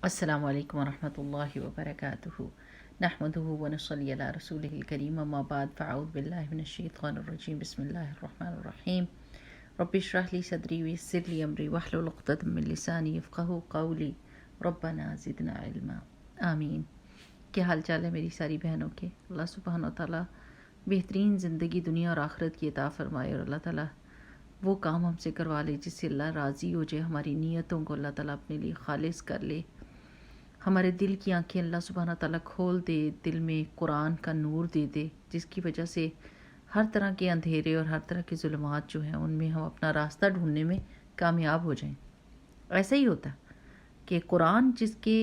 السلام علیکم ورحمۃ اللہ وبرکاتہ نحمده ونصلی علی رسوله الکریم اما بعد فاعوذ باللہ من الشیطان الرجیم بسم اللہ الرحمن الرحیم رب اشرح لی صدری ویسر لی امری واحلل عقدۃ من لسانی یفقہوا قولی ربنا زدنا علما آمین۔ کیا حال چال ہے میری ساری بہنوں کے؟ اللہ سبحانہ و تعالیٰ بہترین زندگی دنیا اور آخرت کی عطا فرمائے، اور اللہ تعالیٰ وہ کام ہم سے کروا لے جس سے اللہ راضی ہو جائے، ہماری نیتوں کو اللہ تعالیٰ اپنے لیے خالص کر لے، ہمارے دل کی آنکھیں اللہ سبحانہ تعالیٰ کھول دے، دل میں قرآن کا نور دے دے، جس کی وجہ سے ہر طرح کے اندھیرے اور ہر طرح کے ظلمات جو ہیں ان میں ہم اپنا راستہ ڈھونڈنے میں کامیاب ہو جائیں۔ ایسا ہی ہوتا ہے کہ قرآن جس کے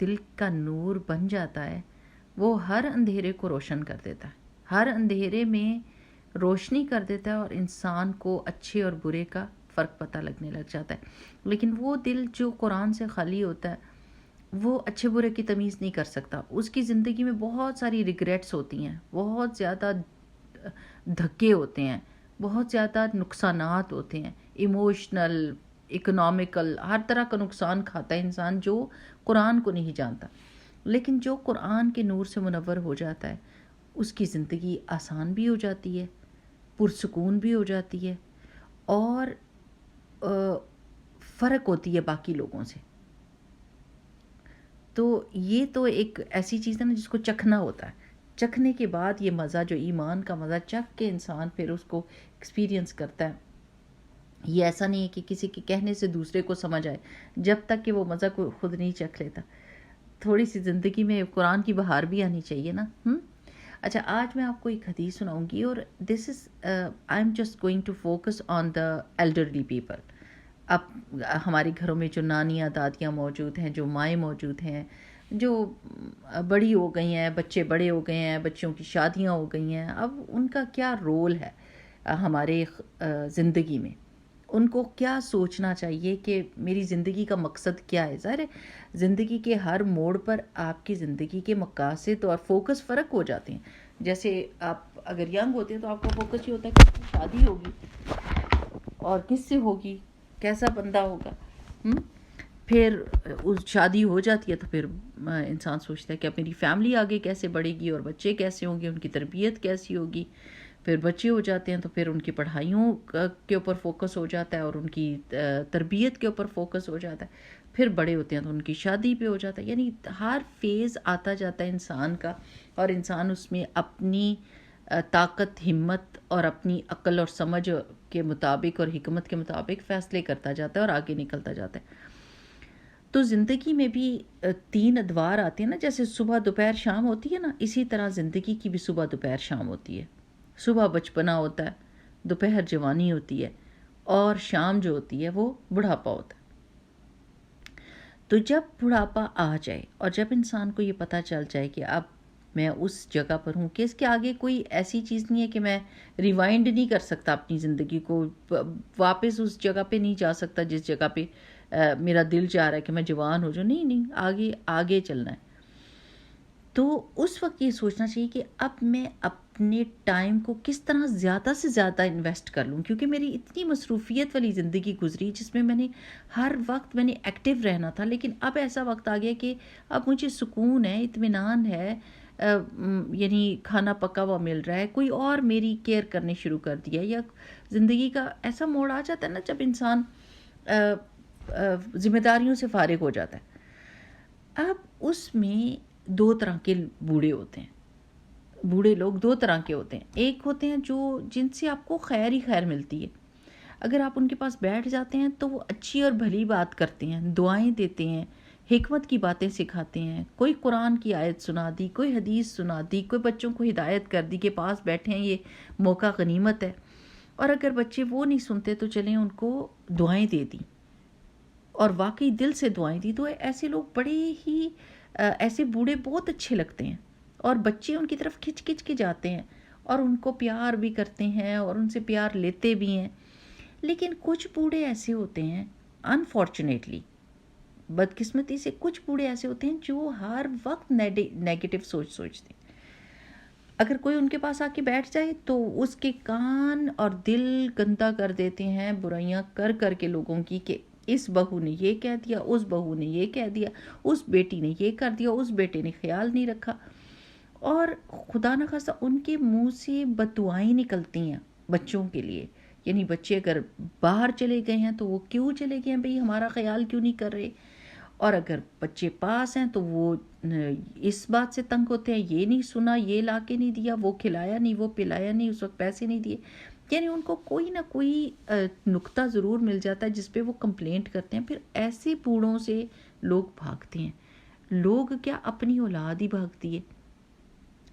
دل کا نور بن جاتا ہے وہ ہر اندھیرے کو روشن کر دیتا ہے، ہر اندھیرے میں روشنی کر دیتا ہے، اور انسان کو اچھے اور برے کا فرق پتہ لگنے لگ جاتا ہے۔ لیکن وہ دل جو قرآن سے خالی ہوتا ہے وہ اچھے برے کی تمیز نہیں کر سکتا، اس کی زندگی میں بہت ساری ریگریٹس ہوتی ہیں، بہت زیادہ دھکے ہوتے ہیں، بہت زیادہ نقصانات ہوتے ہیں، ایموشنل، اکنامیکل، ہر طرح کا نقصان کھاتا ہے انسان جو قرآن کو نہیں جانتا۔ لیکن جو قرآن کے نور سے منور ہو جاتا ہے اس کی زندگی آسان بھی ہو جاتی ہے، پرسکون بھی ہو جاتی ہے، اور فرق ہوتی ہے باقی لوگوں سے۔ تو یہ تو ایک ایسی چیز ہے نا جس کو چکھنا ہوتا ہے، چکھنے کے بعد یہ مزہ، جو ایمان کا مزہ چکھ کے انسان پھر اس کو ایکسپیرینس کرتا ہے، یہ ایسا نہیں ہے کہ کسی کے کہنے سے دوسرے کو سمجھ آئے، جب تک کہ وہ مزہ کو خود نہیں چکھ لیتا۔ تھوڑی سی زندگی میں قرآن کی بہار بھی آنی چاہیے نا۔ اچھا، آج میں آپ کو ایک حدیث سناؤں گی، اور this is I am just going to focus on the elderly people. اب ہمارے گھروں میں جو نانیاں دادیاں موجود ہیں، جو مائیں موجود ہیں، جو بڑی ہو گئی ہیں، بچے بڑے ہو گئے ہیں، بچوں کی شادیاں ہو گئی ہیں، اب ان کا کیا رول ہے ہمارے زندگی میں؟ ان کو کیا سوچنا چاہیے کہ میری زندگی کا مقصد کیا ہے؟ ظاہر ہے زندگی کے ہر موڑ پر آپ کی زندگی کے مقاصد اور فوکس فرق ہو جاتے ہیں۔ جیسے آپ اگر ینگ ہوتے ہیں تو آپ کا فوکس یہ ہوتا ہے کہ شادی ہوگی اور کس سے ہوگی، کیسا بندہ ہوگا۔ پھر اس شادی ہو جاتی ہے تو پھر انسان سوچتا ہے کہ اب میری فیملی آگے کیسے بڑھے گی، اور بچے کیسے ہوں گے، ان کی تربیت کیسی ہوگی۔ پھر بچے ہو جاتے ہیں تو پھر ان کی پڑھائیوں کے اوپر فوکس ہو جاتا ہے، اور ان کی تربیت کے اوپر فوکس ہو جاتا ہے۔ پھر بڑے ہوتے ہیں تو ان کی شادی پہ ہو جاتا ہے۔ یعنی ہر فیز آتا جاتا ہے انسان کا، اور انسان اس میں اپنی طاقت، ہمت اور اپنی عقل اور سمجھ کے مطابق اور حکمت کے مطابق فیصلے کرتا جاتا ہے اور آگے نکلتا جاتا ہے۔ تو زندگی میں بھی 3 ادوار آتے ہیں نا، جیسے صبح دوپہر شام ہوتی ہے نا، اسی طرح زندگی کی بھی صبح دوپہر شام ہوتی ہے۔ صبح بچپنا ہوتا ہے، دوپہر جوانی ہوتی ہے، اور شام جو ہوتی ہے وہ بڑھاپا ہوتا ہے۔ تو جب بڑھاپا آ جائے اور جب انسان کو یہ پتہ چل جائے کہ اب میں اس جگہ پر ہوں کہ اس کے آگے کوئی ایسی چیز نہیں ہے کہ میں ریوائنڈ نہیں کر سکتا اپنی زندگی کو، واپس اس جگہ پہ نہیں جا سکتا جس جگہ پہ میرا دل چاہ رہا ہے کہ میں جوان ہو جاؤں، نہیں، آگے آگے چلنا ہے۔ تو اس وقت یہ سوچنا چاہیے کہ اب میں اپنے ٹائم کو کس طرح زیادہ سے زیادہ انویسٹ کر لوں، کیونکہ میری اتنی مصروفیت والی زندگی گزری جس میں میں نے ہر وقت ایکٹیو رہنا تھا، لیکن اب ایسا وقت آ گیا کہ اب مجھے سکون ہے، اطمینان ہے، یعنی کھانا پکا ہوا مل رہا ہے، کوئی اور میری کیئر کرنے شروع کر دیا، یا زندگی کا ایسا موڑ آ جاتا ہے نا جب انسان ذمہ داریوں سے فارغ ہو جاتا ہے۔ اب اس میں 2 طرح کے بوڑھے ہوتے ہیں، بوڑھے لوگ 2 طرح کے ہوتے ہیں۔ ایک ہوتے ہیں جن سے آپ کو خیر ہی خیر ملتی ہے، اگر آپ ان کے پاس بیٹھ جاتے ہیں تو وہ اچھی اور بھلی بات کرتے ہیں، دعائیں دیتے ہیں، حکمت کی باتیں سکھاتے ہیں، کوئی قرآن کی آیت سنا دی، کوئی حدیث سنا دی، کوئی بچوں کو ہدایت کر دی کہ پاس بیٹھے ہیں، یہ موقع غنیمت ہے۔ اور اگر بچے وہ نہیں سنتے تو چلیں ان کو دعائیں دے دیں، اور واقعی دل سے دعائیں دی، تو ایسے لوگ بڑے ہی ایسے بوڑھے بہت اچھے لگتے ہیں، اور بچے ان کی طرف کھچ کھچ کے جاتے ہیں اور ان کو پیار بھی کرتے ہیں اور ان سے پیار لیتے بھی ہیں۔ لیکن کچھ بوڑھے ایسے ہوتے ہیں، انفارچونیٹلی، بدقسمتی سے کچھ بوڑھے ایسے ہوتے ہیں جو ہر وقت نیگیٹو سوچتے ہیں۔ اگر کوئی ان کے پاس آ کے بیٹھ جائے تو اس کے کان اور دل گندا کر دیتے ہیں، برائیاں کر کر کے لوگوں کی، کہ اس بہو نے یہ کہہ دیا، اس بہو نے یہ کہہ دیا، اس بیٹی نے یہ کر دیا، اس بیٹے نے خیال نہیں رکھا، اور خدا نخواستہ ان کے منہ سے بددعائیں نکلتی ہیں بچوں کے لیے. یعنی بچے اگر باہر چلے گئے ہیں تو وہ کیوں چلے گئے ہیں بھئی، ہمارا خیال کیوں نہیں کر رہے، اور اگر بچے پاس ہیں تو وہ اس بات سے تنگ ہوتے ہیں، یہ نہیں سنا، یہ لا کے نہیں دیا، وہ کھلایا نہیں، وہ پلایا نہیں، اس وقت پیسے نہیں دیے. یعنی ان کو کوئی نہ کوئی نکتہ ضرور مل جاتا ہے جس پہ وہ کمپلینٹ کرتے ہیں. پھر ایسے بوڑھوں سے لوگ بھاگتے ہیں. لوگ کیا، اپنی اولاد ہی بھاگتی ہے،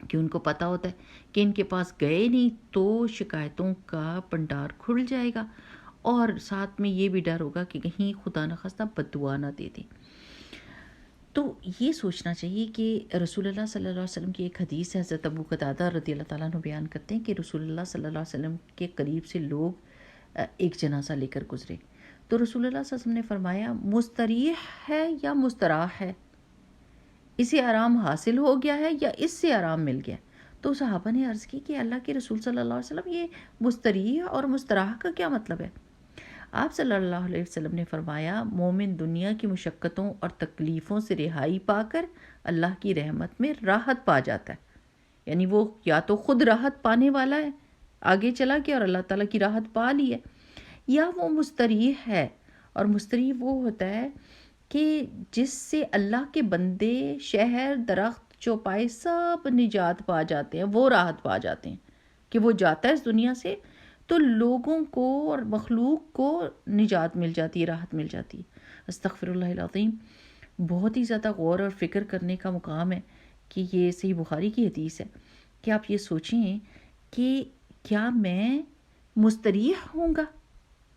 کہ ان کو پتہ ہوتا ہے کہ ان کے پاس گئے نہیں تو شکایتوں کا بھنڈار کھل جائے گا، اور ساتھ میں یہ بھی ڈر ہوگا کہ کہیں خدا نخواستہ بددعا نہ دے دے. تو یہ سوچنا چاہیے کہ رسول اللہ صلی اللہ علیہ وسلم کی ایک حدیث ہے، حضرت ابو قتادہ رضی اللہ تعالیٰ عنہ بیان کرتے ہیں کہ رسول اللہ صلی اللہ علیہ وسلم کے قریب سے لوگ ایک جنازہ لے کر گزرے، تو رسول اللہ صلی اللہ علیہ وسلم نے فرمایا مستریح ہے یا مستراح ہے، اسے آرام حاصل ہو گیا ہے یا اس سے آرام مل گیا. تو صحابہ نے عرض کی کہ اللہ کے رسول صلی اللہ علیہ وسلم، یہ مستریح اور مستراح کا کیا مطلب ہے؟ آپ صلی اللہ علیہ وسلم نے فرمایا مومن دنیا کی مشقتوں اور تکلیفوں سے رہائی پا کر اللہ کی رحمت میں راحت پا جاتا ہے. یعنی وہ یا تو خود راحت پانے والا ہے، آگے چلا گیا اور اللہ تعالیٰ کی راحت پا لی ہے، یا وہ مستریح ہے. اور مستریح وہ ہوتا ہے کہ جس سے اللہ کے بندے شہر درخت چوپائے سب نجات پا جاتے ہیں، وہ راحت پا جاتے ہیں کہ وہ جاتا ہے اس دنیا سے تو لوگوں کو اور مخلوق کو نجات مل جاتی ہے، راحت مل جاتی ہے. استغفر اللہ العظیم. بہت ہی زیادہ غور اور فکر کرنے کا مقام ہے کہ یہ صحیح بخاری کی حدیث ہے کہ آپ یہ سوچیں کہ کیا میں مستریح ہوں گا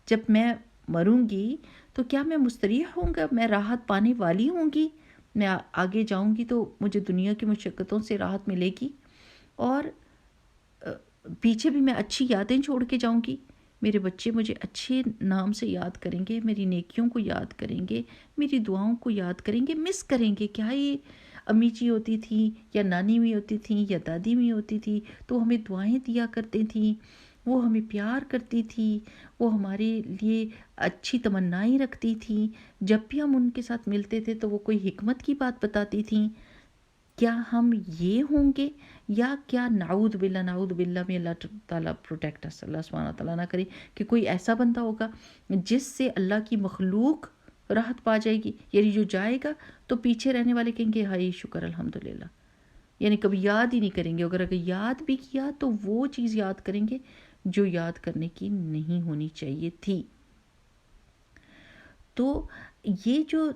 جب میں مروں گی، تو کیا میں مستریح ہوں گا، میں راحت پانے والی ہوں گی، میں آگے جاؤں گی تو مجھے دنیا کی مشقتوں سے راحت ملے گی، اور پیچھے بھی میں اچھی یادیں چھوڑ کے جاؤں گی، میرے بچے مجھے اچھے نام سے یاد کریں گے، میری نیکیوں کو یاد کریں گے، میری دعاؤں کو یاد کریں گے، مس کریں گے کیا یہ امی جی ہوتی تھیں یا نانی بھی ہوتی تھیں یا دادی بھی ہوتی تھی تو ہمیں دعائیں دیا کرتی تھیں، وہ ہمیں پیار کرتی تھی، وہ ہمارے لیے اچھی تمنائیں رکھتی تھیں، جب بھی ہم ان کے ساتھ ملتے تھے تو وہ کوئی حکمت کی بات بتاتی تھیں. کیا ہم یہ ہوں گے، یا کیا نعوذ باللہ میں اللہ تعالیٰ پروٹیکٹ اس، اللہ سبحانہ تعالیٰ نہ کرے کہ کوئی ایسا بندہ ہوگا جس سے اللہ کی مخلوق راحت پا جائے گی. یعنی جو جائے گا تو پیچھے رہنے والے کہیں گے ہائے شکر الحمدللہ، یعنی کبھی یاد ہی نہیں کریں گے، اگر یاد بھی کیا تو وہ چیز یاد کریں گے جو یاد کرنے کی نہیں ہونی چاہیے تھی. تو یہ جو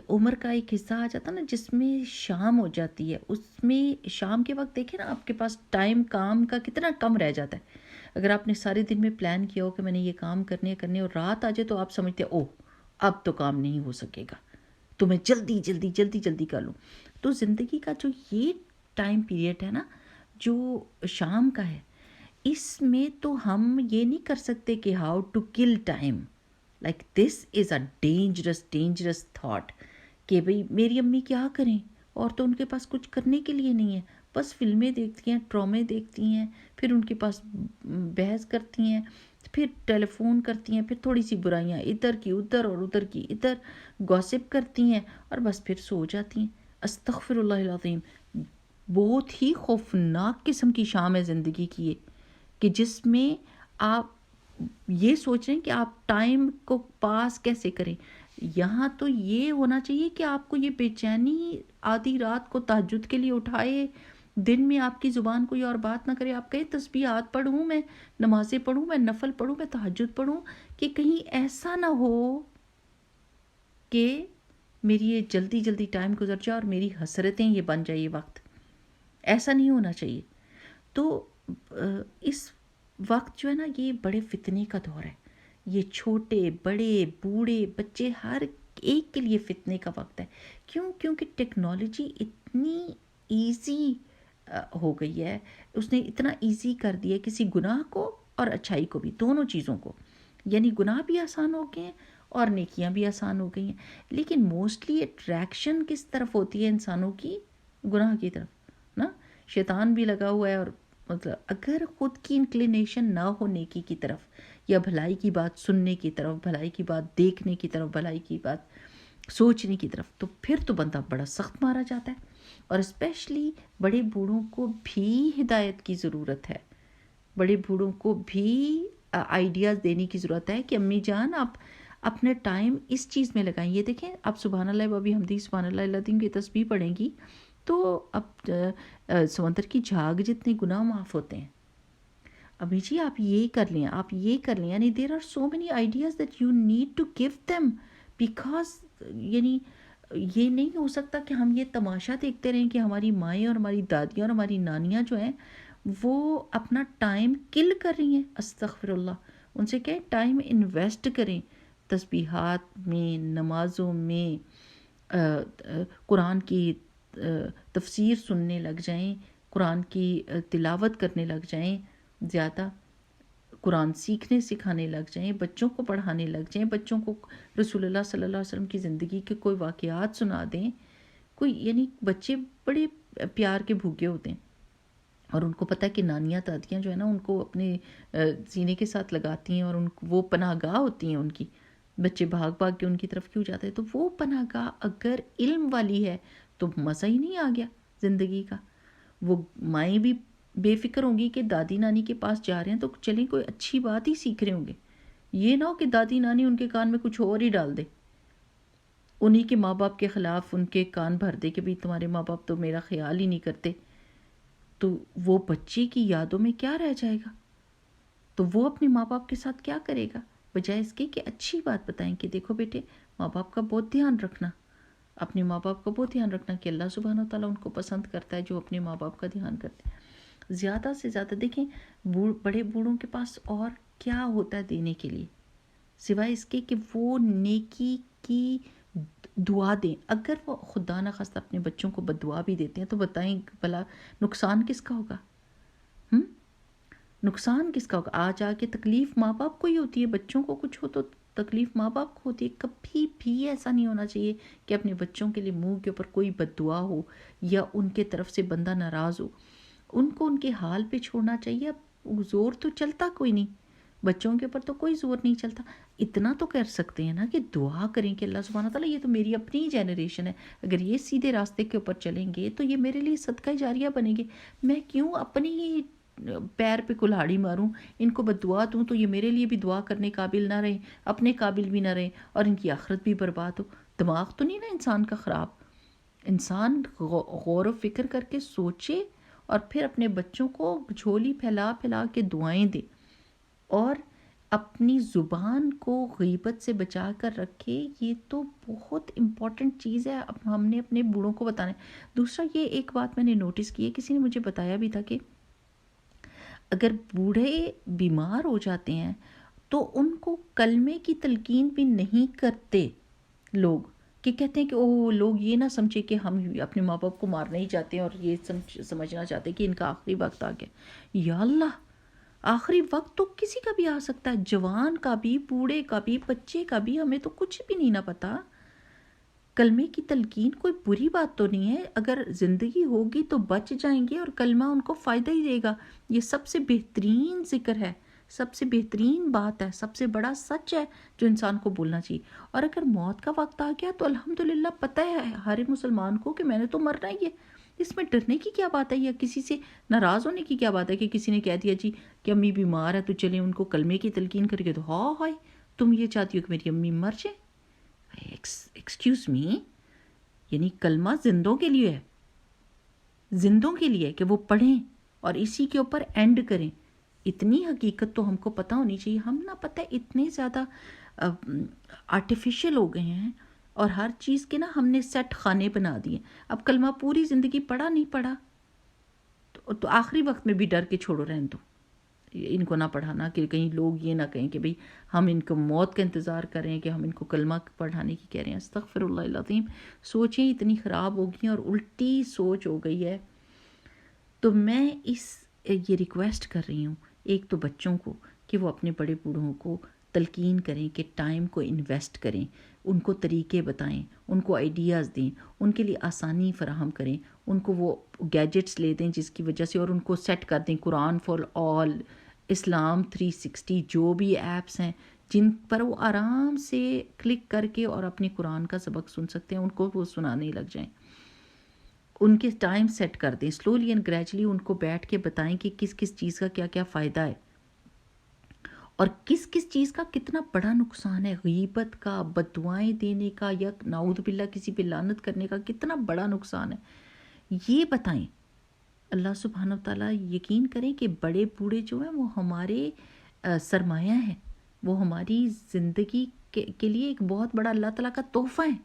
عمر کا ایک حصہ آ جاتا نا جس میں شام ہو جاتی ہے، اس میں شام کے وقت دیکھیں نا آپ کے پاس ٹائم کام کا کتنا کم رہ جاتا ہے. اگر آپ نے سارے دن میں پلان کیا ہو کہ میں نے یہ کام کرنے اور رات آ جائے تو آپ سمجھتے ہیں اوہ اب تو کام نہیں ہو سکے گا، تو میں جلدی کر لوں. تو زندگی کا جو یہ ٹائم پیریڈ ہے نا جو شام کا ہے، اس میں تو ہم یہ نہیں کر سکتے کہ how to kill time, like this is a dangerous thought کہ بھئی میری امی کیا کریں، اور تو ان کے پاس کچھ کرنے کے لیے نہیں ہے، بس فلمیں دیکھتی ہیں، ڈرامے دیکھتی ہیں، پھر ان کے پاس بحث کرتی ہیں، پھر ٹیلی فون کرتی ہیں، پھر تھوڑی سی برائیاں ادھر کی ادھر اور ادھر کی ادھر گوسپ کرتی ہیں، اور بس پھر سو جاتی ہیں. استغفر اللہ العظیم. بہت ہی خوفناک قسم کی شام ہے زندگی کی یہ، کہ جس میں آپ یہ سوچ رہے ہیں کہ آپ ٹائم کو پاس کیسے کریں. یہاں تو یہ ہونا چاہیے کہ آپ کو یہ بے چینی آدھی رات کو تہجد کے لیے اٹھائے، دن میں آپ کی زبان کوئی اور بات نہ کرے، آپ کہیں تسبیحات پڑھوں، میں نمازیں پڑھوں، میں نفل پڑھوں، میں تہجد پڑھوں، کہ کہیں ایسا نہ ہو کہ میری یہ جلدی ٹائم گزر جائے اور میری حسرتیں یہ بن جائے یہ وقت. ایسا نہیں ہونا چاہیے. تو اس وقت جو ہے نا یہ بڑے فتنے کا دور ہے، یہ چھوٹے بڑے بوڑھے بچے ہر ایک کے لیے فتنے کا وقت ہے. کیونکہ ٹیکنالوجی اتنی ایزی ہو گئی ہے، اس نے اتنا ایزی کر دیا کسی گناہ کو اور اچھائی کو بھی، دونوں چیزوں کو. یعنی گناہ بھی آسان ہو گئے ہیں اور نیکیاں بھی آسان ہو گئی ہیں. لیکن موسٹلی اٹریکشن کس طرف ہوتی ہے انسانوں کی؟ گناہ کی طرف نا. شیطان بھی لگا ہوا ہے، اور مطلب اگر خود کی انکلینیشن نہ ہو نیکی کی طرف، یا بھلائی کی بات سننے کی طرف، بھلائی کی بات دیکھنے کی طرف، بھلائی کی بات سوچنے کی طرف، تو پھر تو بندہ بڑا سخت مارا جاتا ہے. اور اسپیشلی بڑے بوڑھوں کو بھی ہدایت کی ضرورت ہے، بڑے بوڑھوں کو بھی آئیڈیاز دینے کی ضرورت ہے کہ امی جان آپ اپنے ٹائم اس چیز میں لگائیں. یہ دیکھیں آپ سبحان اللہ ابھی حمدی سبحان اللہ العظیم کی تسبیح پڑھیں گی تو اب سمندر کی جھاگ جتنے گناہ معاف ہوتے ہیں. امی جی آپ یہ کر لیں، آپ یہ کر لیں، یعنی there are so many ideas that you need to give them, because یعنی یہ نہیں ہو سکتا کہ ہم یہ تماشا دیکھتے رہیں کہ ہماری مائیں اور ہماری دادیاں اور ہماری نانیاں جو ہیں وہ اپنا ٹائم کل کر رہی ہیں. استغفر اللہ. ان سے کہیں ٹائم انویسٹ کریں تسبیحات میں، نمازوں میں، قرآن کی تفسیر سننے لگ جائیں، قرآن کی تلاوت کرنے لگ جائیں، زیادہ قرآن سیکھنے سکھانے لگ جائیں، بچوں کو پڑھانے لگ جائیں، بچوں کو رسول اللہ صلی اللہ علیہ وسلم کی زندگی کے کوئی واقعات سنا دیں. کوئی یعنی بچے بڑے پیار کے بھوکے ہوتے ہیں اور ان کو پتہ ہے کہ نانیاں دادیاں جو ہے نا ان کو اپنے سینے کے ساتھ لگاتی ہیں اور وہ پناہ گاہ ہوتی ہیں ان کی. بچے بھاگ بھاگ کے ان کی طرف کیوں جاتے ہیں؟ تو وہ پناہ گاہ اگر علم والی ہے تو مزہ ہی نہیں آ گیا زندگی کا. وہ مائیں بھی بے فکر ہوں گی کہ دادی نانی کے پاس جا رہے ہیں تو چلیں کوئی اچھی بات ہی سیکھ رہے ہوں گے. یہ نہ ہو کہ دادی نانی ان کے کان میں کچھ اور ہی ڈال دے، انہی کے ماں باپ کے خلاف ان کے کان بھر دے کہ بھئی تمہارے ماں باپ تو میرا خیال ہی نہیں کرتے. تو وہ بچے کی یادوں میں کیا رہ جائے گا؟ تو وہ اپنے ماں باپ کے ساتھ کیا کرے گا؟ بجائے اس کے کہ اچھی بات بتائیں کہ دیکھو بیٹے ماں باپ کا بہت دھیان رکھنا، اپنے ماں باپ کا بہت دھیان رکھنا کہ اللہ سبحانہ وتعالیٰ ان کو پسند کرتا ہے جو اپنے ماں باپ کا دھیان کرتے ہیں. زیادہ سے زیادہ دیکھیں بڑے بوڑھوں کے پاس اور کیا ہوتا ہے دینے کے لیے سوائے اس کے کہ وہ نیکی کی دعا دیں. اگر وہ خدا نخواستہ اپنے بچوں کو بددعا بھی دیتے ہیں تو بتائیں بھلا نقصان کس کا ہوگا؟ نقصان کس کا ہوگا؟ آج آ کے تکلیف ماں باپ کو ہی ہوتی ہے. بچوں کو کچھ ہو تو تکلیف ماں باپ کو ہوتی ہے. کبھی بھی ایسا نہیں ہونا چاہیے کہ اپنے بچوں کے لیے منہ کے اوپر کوئی بددعا ہو یا ان کے طرف سے بندہ ناراض ہو. ان کو ان کے حال پہ چھوڑنا چاہیے. اب زور تو چلتا کوئی نہیں، بچوں کے اوپر تو کوئی زور نہیں چلتا. اتنا تو کر سکتے ہیں نا کہ دعا کریں کہ اللہ سبحانہ تعالیٰ یہ تو میری اپنی جنریشن ہے، اگر یہ سیدھے راستے کے اوپر چلیں گے تو یہ میرے لیے صدقہ جاریہ بنیں گے. میں کیوں اپنی ہی پیر پہ کلہاڑی ماروں، ان کو بددعا دوں تو یہ میرے لیے بھی دعا کرنے قابل نہ رہیں، اپنے قابل بھی نہ رہیں اور ان کی آخرت بھی برباد ہو. دماغ تو نہیں نا انسان کا خراب؟ انسان غور و فکر کر کے سوچے اور پھر اپنے بچوں کو جھولی پھیلا پھیلا کے دعائیں دے اور اپنی زبان کو غیبت سے بچا کر رکھے. یہ تو بہت امپورٹنٹ چیز ہے، اب ہم نے اپنے بوڑھوں کو بتانا ہے. دوسرا یہ ایک بات میں نے نوٹس کی ہے، کسی نے مجھے بتایا بھی تھا کہ اگر بوڑھے بیمار ہو جاتے ہیں تو ان کو کلمے کی تلقین بھی نہیں کرتے لوگ، کہ کہتے ہیں کہ اوہ لوگ یہ نہ سمجھے کہ ہم اپنے ماں باپ کو مارنا ہی چاہتے ہیں اور یہ سمجھنا چاہتے ہیں کہ ان کا آخری وقت آ گیا. یا اللہ، آخری وقت تو کسی کا بھی آ سکتا ہے، جوان کا بھی، بوڑھے کا بھی، بچے کا بھی. ہمیں تو کچھ بھی نہیں نہ پتا. کلمے کی تلقین کوئی بری بات تو نہیں ہے، اگر زندگی ہوگی تو بچ جائیں گے اور کلمہ ان کو فائدہ ہی دے گا. یہ سب سے بہترین ذکر ہے، سب سے بہترین بات ہے، سب سے بڑا سچ ہے جو انسان کو بولنا چاہیے. اور اگر موت کا وقت آ گیا تو الحمدللہ پتہ ہے ہر مسلمان کو کہ میں نے تو مرنا ہی ہے. اس میں ڈرنے کی کیا بات ہے یا کسی سے ناراض ہونے کی کیا بات ہے کہ کسی نے کہہ دیا جی کہ امی بیمار ہے تو چلیں ان کو کلمے کی تلقین کر کے. تو ہاں ہائے تم یہ چاہتی ہو کہ میری امی مر جائے؟ ایکسکیوز می، یعنی کلمہ زندوں کے لیے ہے، زندوں کے لیے کہ وہ پڑھیں اور اسی کے اوپر اینڈ کریں. اتنی حقیقت تو ہم کو پتہ ہونی چاہیے. ہم نہ پتہ اتنے زیادہ آرٹیفیشل ہو گئے ہیں اور ہر چیز کے نا ہم نے سیٹ خانے بنا دیے. اب کلمہ پوری زندگی پڑھا نہیں پڑھا تو آخری وقت میں بھی ڈر کے چھوڑو رہن دو، ان کو نہ پڑھانا کہ کہیں لوگ یہ نہ کہیں کہ بھئی ہم ان کو موت کا انتظار کریں کہ ہم ان کو کلمہ پڑھانے کی کہہ رہے ہیں. استغفر اللہ العظیم. سوچیں اتنی خراب ہو گئی ہیں اور الٹی سوچ ہو گئی ہے. تو میں یہ ریکویسٹ کر رہی ہوں ایک تو بچوں کو کہ وہ اپنے بڑے بوڑھوں کو تلقین کریں کہ ٹائم کو انویسٹ کریں، ان کو طریقے بتائیں، ان کو آئیڈیاز دیں، ان کے لیے آسانی فراہم کریں، ان کو وہ گیجٹس لے دیں جس کی وجہ سے اور ان کو سیٹ کر دیں قرآن فار آل اسلام 360 جو بھی ایپس ہیں جن پر وہ آرام سے کلک کر کے اور اپنے قرآن کا سبق سن سکتے ہیں، ان کو وہ سنانے لگ جائیں، ان کے ٹائم سیٹ کر دیں، سلولی اینڈ گریجولی ان کو بیٹھ کے بتائیں کہ کس کس چیز کا کیا کیا فائدہ ہے اور کس کس چیز کا کتنا بڑا نقصان ہے، غیبت کا، بد دعائیں دینے کا، یا نعوذ باللہ کسی پہ لعنت کرنے کا کتنا بڑا نقصان ہے، یہ بتائیں۔ اللہ سبحانہ وتعالیٰ یقین کریں کہ بڑے بوڑھے جو ہیں وہ ہمارے سرمایہ ہیں، وہ ہماری زندگی کے لیے ایک بہت بڑا اللہ تعالیٰ کا تحفہ ہے،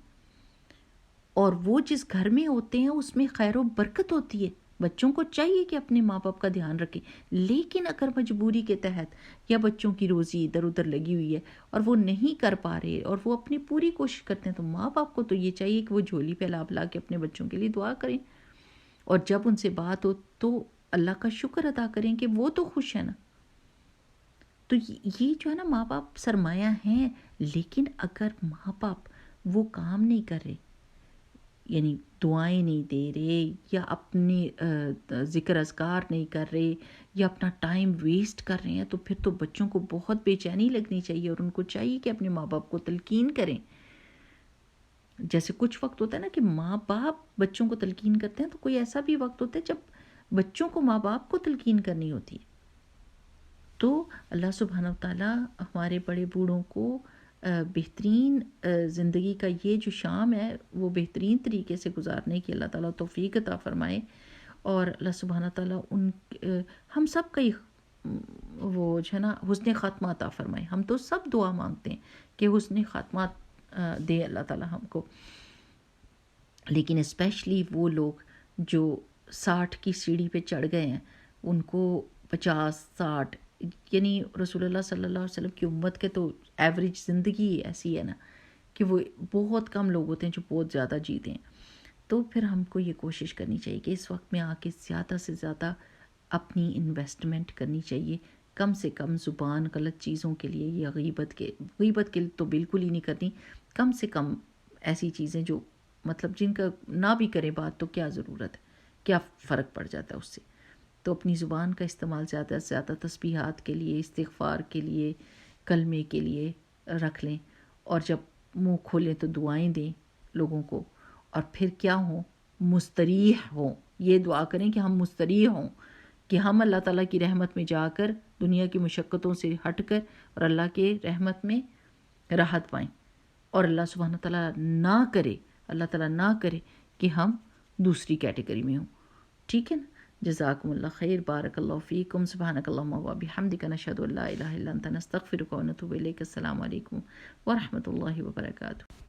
اور وہ جس گھر میں ہوتے ہیں اس میں خیر و برکت ہوتی ہے۔ بچوں کو چاہیے کہ اپنے ماں باپ کا دھیان رکھیں، لیکن اگر مجبوری کے تحت یا بچوں کی روزی ادھر ادھر لگی ہوئی ہے اور وہ نہیں کر پا رہے اور وہ اپنی پوری کوشش کرتے ہیں، تو ماں باپ کو تو یہ چاہیے کہ وہ جھولی پھیلا پلا کے اپنے بچوں کے لیے دعا کریں، اور جب ان سے بات ہو تو اللہ کا شکر ادا کریں کہ وہ تو خوش ہے نا۔ تو یہ جو ہے نا، ماں باپ سرمایہ ہیں، لیکن اگر ماں باپ وہ کام نہیں کر رہے، یعنی دعائیں نہیں دے رہے، یا اپنے ذکر اذکار نہیں کر رہے، یا اپنا ٹائم ویسٹ کر رہے ہیں، تو پھر تو بچوں کو بہت بے چینی لگنی چاہیے، اور ان کو چاہیے کہ اپنے ماں باپ کو تلقین کریں۔ جیسے کچھ وقت ہوتا ہے نا کہ ماں باپ بچوں کو تلقین کرتے ہیں، تو کوئی ایسا بھی وقت ہوتا ہے جب بچوں کو ماں باپ کو تلقین کرنی ہوتی ہے۔ تو اللہ سبحانہ وتعالیٰ ہمارے بڑے بوڑھوں کو بہترین زندگی کا یہ جو شام ہے وہ بہترین طریقے سے گزارنے کی اللہ تعالیٰ توفیق عطا فرمائے، اور اللہ سبحانہ تعالیٰ ہم سب کا وہ جو ہے نا حسن خاتمہ عطا فرمائے۔ ہم تو سب دعا مانگتے ہیں کہ حسن خاتمہ دے اللہ تعالیٰ ہم کو، لیکن اسپیشلی وہ لوگ جو 60 کی سیڑھی پہ چڑھ گئے ہیں، ان کو 50 60، یعنی رسول اللہ صلی اللہ علیہ وسلم کی امت کے تو ایوریج زندگی ایسی ہے نا کہ وہ بہت کم لوگ ہوتے ہیں جو بہت زیادہ جیتے ہیں۔ تو پھر ہم کو یہ کوشش کرنی چاہیے کہ اس وقت میں آ کے زیادہ سے زیادہ اپنی انویسٹمنٹ کرنی چاہیے، کم سے کم زبان غلط چیزوں کے لیے یا غیبت کے تو بالکل ہی نہیں کرنی، کم سے کم ایسی چیزیں جو مطلب جن کا نہ بھی کرے بات تو کیا ضرورت ہے، کیا فرق پڑ جاتا ہے اس سے۔ تو اپنی زبان کا استعمال زیادہ سے زیادہ تسبیحات کے لیے، استغفار کے لیے، کلمے کے لیے رکھ لیں، اور جب منہ کھولیں تو دعائیں دیں لوگوں کو، اور پھر کیا ہوں، مستریح ہوں، یہ دعا کریں کہ ہم مستریح ہوں، کہ ہم اللہ تعالیٰ کی رحمت میں جا کر دنیا کی مشقتوں سے ہٹ کر اور اللہ کے رحمت میں راحت پائیں، اور اللہ سبحانہ تعالیٰ نہ کرے کہ ہم دوسری کیٹیگری میں ہوں۔ ٹھیک ہے نا؟ جزاکم اللہ خیر، بارک اللہ فیکم، سبحانک اللہم و بحمدک، نشہد ان لا الہ الا انت، نستغفرک و نتوب الیک۔ السلام علیکم ورحمۃ اللہ وبرکاتہ۔